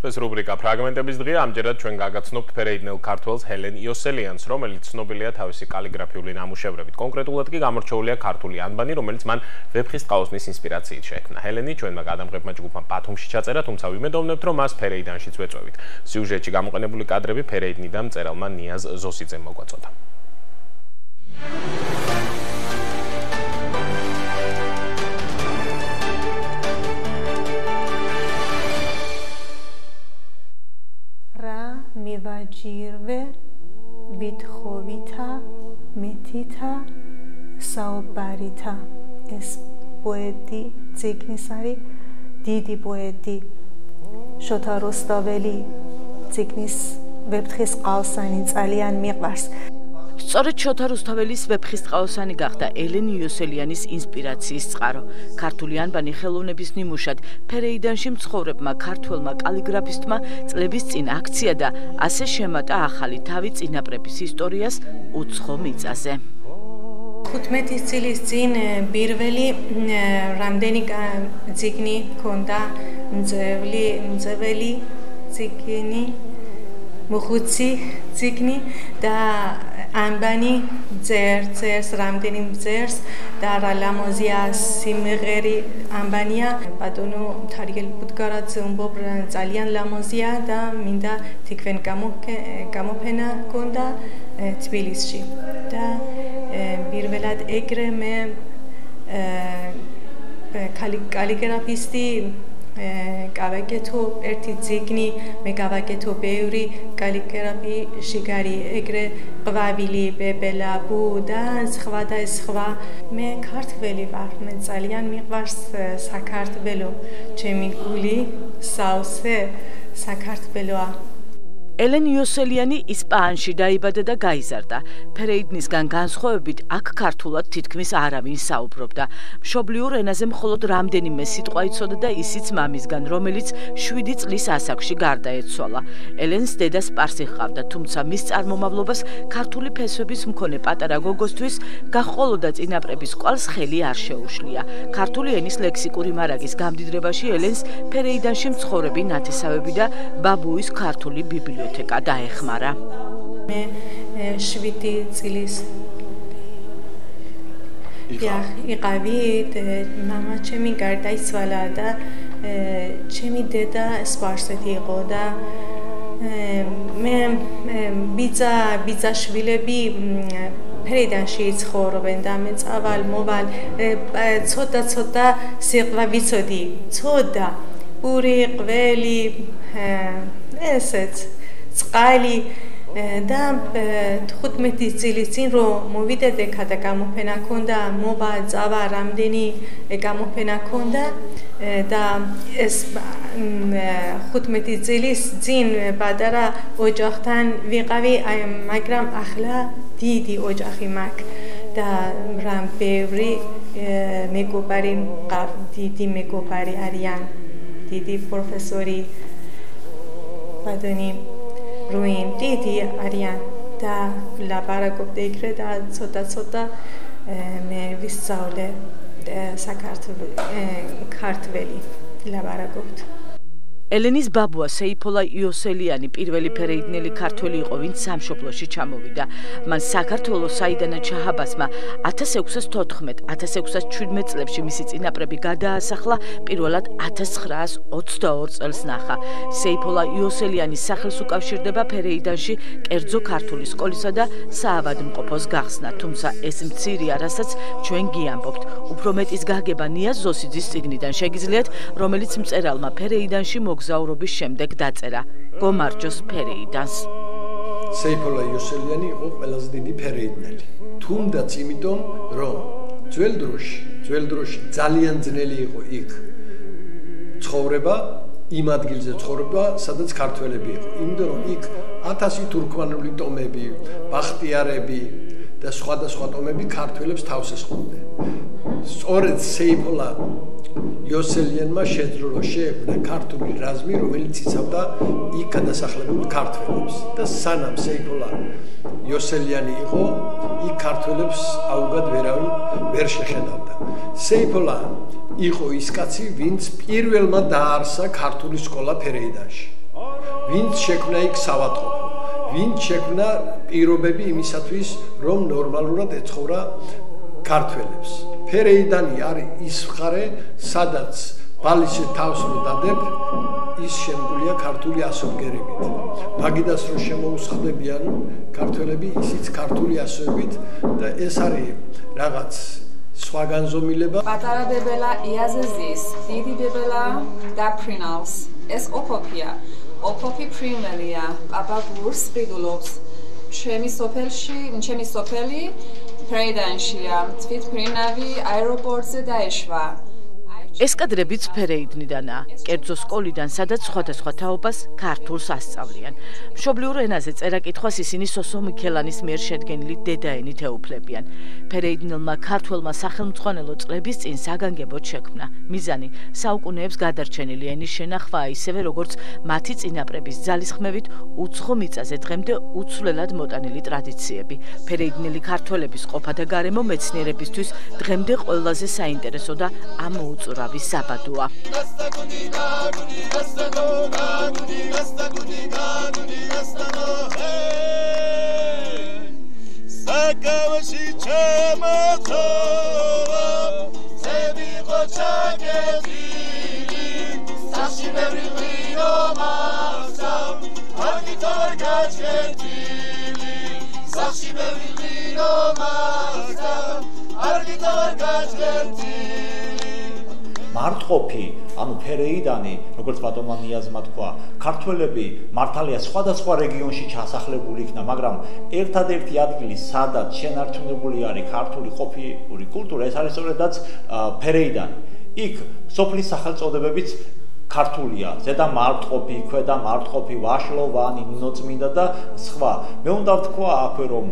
ეს რუბრიკა ფრაგმენტების დღეა, ამჯერად ჩვენ გაგაცნობთ ფერეიდნელ ქართველს ჰელენ იოსელიანს, რომელიც ცნობილია თავისი კალიგრაფიული ნამუშევრებით. კონკრეტულად კი გამორჩეულია ქართული ანბანი, რომელიც მან ვეფხისტყაოსნის ინსპირაციით შექმნა. ჰელენი ჩვენმა გადამღებმა ჯგუფმა პათუმში ჩაწერა, თუმცა ვიმედოვნებთ, რომ მას ფერეიდანშიც ვეწვევით. სიუჟეტში გამოყენებული კადრები ფერეიდნიდან მწერალმა ნიაზ ზოსიძემ მოგვაწოდა. მივაჯირვე ვითხოვითა მეთითა საუბარითა ეს პოეტი ციგნის არის დიდი პოეტი შოთა რუსთაველი ციგნის ვეფხისტყაოსანი ძალიან მიყვარს. სწორედ შოთა რუსთაველის ვეფხისტყაოსანი გახდა ელენ იოსელიანის ინსპირაციის წყარო. ქართული ანბანი ხელოვნების ნიმუშად ფერეიდანში მცხოვრებმა ქართველმა კალიგრაფისტმა წლების წინ აქცია და ასე შემატა ახალი თავი წინაპრების ისტორიას უცხო მიწაზე. 15 წლის წინ პირველი რამდენი ციგნი ჰქონდა მძეველი ციგნი მოხუცი ციგნი და ანბანი წერს რამდენი წერს და რა ლამაზია სიმღერი ანბანია ბატონო თარიღელ ბუდგარაძე უმბობ ძალიან ლამაზია და მინდა თითქმენ გამოფენა ჰქონდა თბილისში და პირველად ეგრე მე კალიგრაფისტი გავაკეთო ერთი ციგნი მე გავაკეთო ბევრი კალიგრაფი შიგარი ეგრე ყვავილი ბებელა ბუ და სხვა და სხვა მე ქართველი ვარ მე ძალიან მიყვარს საქართველო ჩემი გული სავსე საქართველოა. ელენ იოსელიანი ისპაანში დაიბადა და გაიზარდა. ფერეიდნისგან განსხვავებით აქ ქართულად თითქმის არავინ საუბრობდა. მშობლიურ ენაზე მხოლოდ რამდენიმე სიტყვა იცოდა და ისიც მამისგან, რომელიც 7 წლის ასაკში გარდაეცვალა. ელენს დედა სპარსი ჰყავდა, თუმცა მის წარმომავლობას ქართული ფესვების მქონე პატარა გოგოსთვის გაჰყოლოდა წინაპრების კვალს ხელი არ შეუშლია. ქართული ენის ლექსიკური მარაგის გამდიდრებაში ელენს ფერეიდანში მცხოვრები ნათესავები და ბაბუის ქართული ბიბლიოთეკა დაეხმარა. მე 7 წლის იყავი მამა ჩემი გარდაიცვალა და ჩემი დედა სპარსეთი იყო და მე ბიძაშვილები ფერეიდანში ცხოვრობენ და მე წავალ მოვალ ცოტა სიყვა ვიცოდი ცოტა პური ყველი ესეც წყალი და 15 წლის წინ რომ მოვიდე და გამოფენა ჰქონდა მოვა წავა რამდენი გამოფენა ჰქონდა და ეს 15 წლის წინ პატარა ოჯახთან ვიყავი მაგრამ ახლა დიდი ოჯახი მაქვს და რამ ბევრი მეგობარი დიდი მეგობარი არიან დიდი პროფესორი ბატონი რუინ დიდი არიან და ლაბარაკობდი იქრე და ცოტა მე ვისწავლე ქართველი ლაბარაკობთ. ელენის ბაბუა სეიფოლა იოსელიანი პირველი ფერეიდნელი ქართველი იყო, ვინც სამშობლოში ჩამოვიდა. მან საქართველოს საიდანაც ჩაჰაბასმა 1614-1617 წლებში მისი წინაპრები გადაასახლა, პირველად 1922 წელს ნახა. სეიფოლა იოსელიანის სახელს უკავშირდება ფერეიდანში კერძო ქართული სკოლისა და საავადმყოფოს გახსნა, თუმცა ეს მცირეა, რასაც ჩვენ გიამბობთ. უფრო მეტის გაგება ნიაზ ზოსიძის წიგნიდან შეგიძლიათ, რომელიც მწერალმა ფერეიდანში მოგზაურობის შემდეგ დაწერა. გომარჯოს ფერეიდანს. სეიფოლა იოსელიანი იყო ყველაზე დიდი ფერეიდნელი. თუნდაც იმიტომ, რომ ძველ დროში ძალიან ძნელი იყო იქ ცხოვრება, იმ ადგილზე ცხოვრება, სადაც ქართველები იყო. იმიტომ რომ იქ 1000 თურქმანული ტომები, ბახტიარები და სხვადასხვა ტომები ქართველებს თავს ესხმოდნენ. სწორედ სეიფოლა იოსელიანმა შეძლო რომ შეექმნა ქართული რაზმი, რომელიც იცავდა იქ გადასახლებულ ქართველებს და სანამ სეიფოლა იოსელიანი იყო, იქ ქართველებს აუგად ვერავინ ვერ შეხედავდა. სეიფოლა იყო ის კაცი, ვინც პირველმა დაარსა ქართული სკოლა ფერეიდანში. ვინც შექმნა იქ სავატყოფო, ვინც შექმნა პირობები იმისათვის, რომ ნორმალურად ეცხოვრა ქართველებს. ფერეიდანი არის ის მხარე, სადაც ბალისე თავს რო დადებ, ის შემკულია ქართული ასომგერებით. მაგიდას რო შემოუსხდებიან ქართველები, ისიც ქართული ასოებით და ეს არის რაღაც სხვა განზომილება. პატარა ბებელა იაზე ზის, დიდი ბებელა დაფრინავს. ეს ოფოფია. ოფოფი ფრინველია, პაპა გურს ყიდულობს. ჩემი სოფელი ფრეიდანშია. თვითმფრინავი აეროპორტზე დაეშვა. ეს კადრებიც ფერეიდნიდანაა, კერძო სკოლიდან, სადაც სხვადასხვა თაობას ქართულს ასწავლიან. მშობლიურ ენაზე წერა-კითხვას ისინი სოსო მიქელანის მიერ შედგენილი დედაენით ეუფლებიან. ფერეიდნელმა ქართველმა სახელმძღვანელო წლების წინ საგანგებოდ შექმნა. მიზანი საუკუნეებს გადარჩენილი ენის შენახვაა, ისევე როგორც მათი წინაპრების ძალისხმევით უცხო მიწაზე დღემდე უცვლელად მოტანილი ტრადიციები. ფერეიდნელი ქართველების ყოფა და გარემო მეცნიერებისთვის დღემდე ყველაზე საინტერესო და ამოუწურავი საბადოა. მარტყოფი, ანუ ფერეიდანი, როგორც ბატონმა ნიაზმა თქვა, ქართველები მართალია სხვადასხვა რეგიონში ჩასახლებული იქნა, მაგრამ ერთადერთი ადგილი, სადაც შენარჩუნებული არის ქართული ყოფილი კულტურა, ეს არის სწორედაც ფერეიდანი. იქ სოფლის სახელწოდებებიც ქართულია, ზედა მარტყოფი, ქვედა მარტყოფი, ვაშლოვანი, ნინოწმინდა და სხვა. მე უნდა ვთქვა აქვე, რომ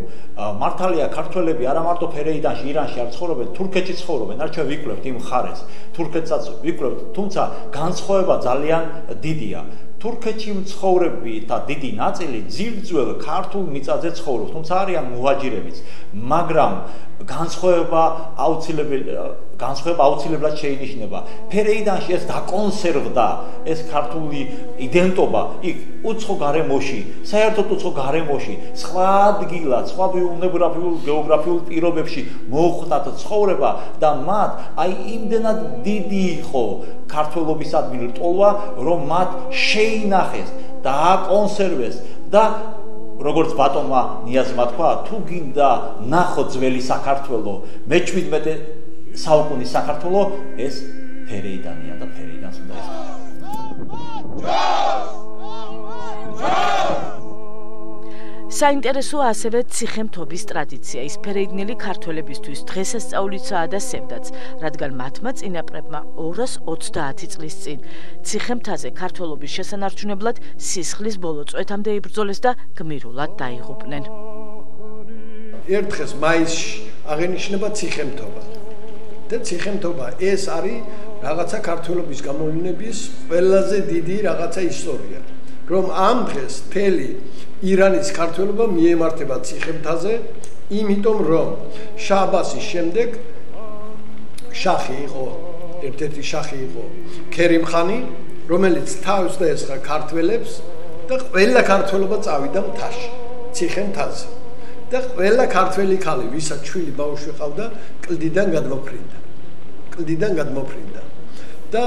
მართალია ქართველები არა მარტო ფერეიდანში, ირანში არ ცხოვრობენ, თურქეთში ცხოვრობენ, არ ჩვენ ვიკვლევთ იმ მხარეს. თურქეთსაც ვიკვლევთ, თუმცა განსხვავება ძალიან დიდია. თურქეთში მცხოვრები და დიდი ნაწილი ძირძველ ქართულ მიწაზე ცხოვრობს, თუმცა არიან მუჰაჯირებიც, მაგრამ განსხვავება აუცილებლად შეინიშნება. ფერეიდანში ეს დაკონსერვდა, ეს ქართული იდენტობა, იქ უცხო გარემოში, საერთოდ უცხო გარემოში, სხვა ადგილად, სხვა ბიომეოგრაფიულ, გეოგრაფიულ პირობებში მოხვდათ ცხოვრება და მათ აი იმდენად დიდი იყო ქართველობისადმი რტოლვა, რომ მათ შეინახეს, დააკონსერვეს და როგორც ბატონმა ნიაზმა თქვა, თუ გინდა ნახო ძველი საქართველო, მე-17 საუკუნის საქართველო, ეს ფერეიდანია და ფერეიდანს უნდა ესწრაფოს. საინტერესოა ასევე ციხემთობის ტრადიცია. ის ფერეიდნელი ქართველებისთვის დღესასწაულიცაა და სევდაც, რადგან მათმა წინაპრებმა 230 წლის წინ ციხემთაზე ქართველობის შესანარჩუნებლად სისხლის ბოლო წვეთამდე იბრძოლეს და გმირულად დაიღუპნენ. ერთ დღეს მაისში აღენიშნება ციხემთობა. და ციხემთობა ეს არის რაღაცა ქართველობის გამოვლენების ყველაზე დიდი რაღაცა ისტორია. რომ ამ დღეს მთელი ირანის ქართველობა მიემართება ციხემთაზე, იმიტომ რომ შააბასის შემდეგ შახი იყო, ერთ-ერთი შახი იყო ქერიმ ხანი, რომელიც თავს დაესხა ქართველებს და ყველა ქართველობა წავიდა მთაში, ციხემთაზე. და ყველა ქართველი ქალი, ვისაც შვილი ბავშვი ყავდა, კლდიდან გადმოფრინდა. და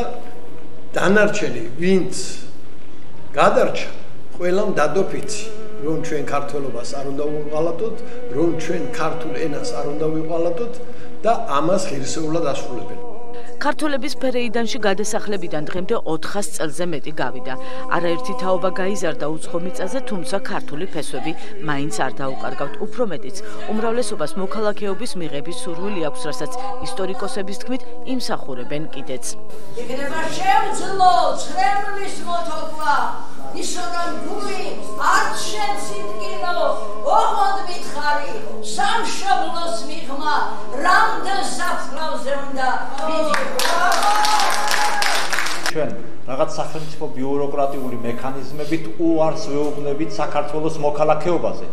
დანარჩენი, ვინც გადარჩა, ყველამ დადო ფიცი, რომ ჩვენ ქართველობას არ უნდა ვიყალატოთ, რომ ჩვენ ქართულ ენას არ უნდა ვიყალატოთ და ამას ღირსეულად ასრულებენ. ქართველების ფერეიდანში გადასახლებიდან დღემდე 400 წელზე მეტი გავიდა. არაერთი თაობა გაიზარდა უცხო მიწაზე, თუმცა ქართული ფესვები მაინც არ დაუკარგავთ. უფრო მეტიც, უმრავლესობას მოქალაქეობის მიღების სურვილი აქვს, რასაც ისტორიკოსების თქმით იმსახურებენ კიდეც. იქნება შეუძლო ცრემლის მოთხოვნა, ისო რომ გული არ შეცინკინო, ოღონდ მითხარი, სამშობლოს მიღმა, რამდენ საფლავზე უნდა ჩვენ რაღაც სახელმწიფო ბიუროკრატიული მექანიზმებით უარს ვეუბნებით საქართველოს მოქალაქეობაზე.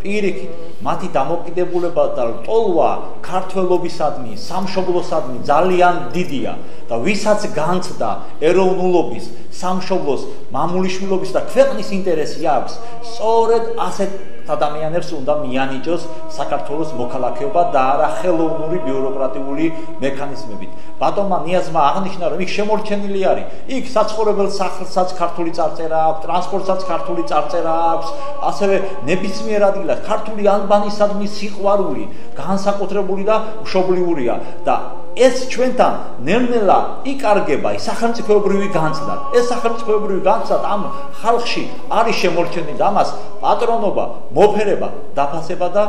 პირიქით მათი დამოკიდებულება და ტოლვა ქართველობისადმი, სამშობლოსადმი ძალიან დიდია და ვისაც განცდა ეროვნულობის, სამშობლოს, მამულიშვილობის და ქვეყნის ინტერესი აქვს, სწორედ ასეთ ადამიანებს უნდა მიანიჭოს საქართველოს მოქალაქეობა და არა ხელოვნური ბიუროკრატიული მექანიზმებით. ბატონმა ნიაზმა აღნიშნა, რომ იქ შემორჩენილი არის, იქ საცხოვრებელ სახლსაც ქართული წარწერა აქვს, ტრანსპორტსაც ქართული წარწერა აქვს, ასევე ნებისმიერ ადგილას ქართული ანბანისადმი სიყვარული, განსაკუთრებული და მშობლიურია და ეს ჩვენთან ნელ-ნელა იკარგება სახელმწიფოებრივი განცდა. ეს სახელმწიფოებრივი განცდა ამ ხალხში არის შემორჩენილი და ამას პატრონობა, მოფერება, დაფასება და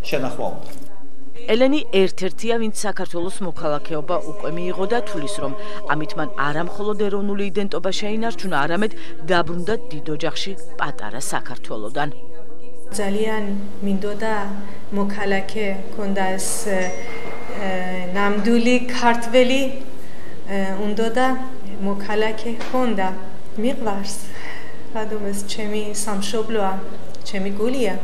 შენახვა უნდა. ელენი ერთ-ერთია, ვინც საქართველოს მოქალაქეობა უკვე მიიღო და თulis რომ ამით მან არა მხოლოდ ეროვნული იდენტობა შეინარჩუნა, არამედ დაბრუნდა დიდ ოჯახში პატარა საქართველოდან. ძალიან მინდოდა მოქალაქე ქონდა ეს ნამდვილი ქართველი უნდა და მოქალაქე ქონდა მიყვარს რადგან ეს ჩემი სამშობლოა, ჩემი გულია.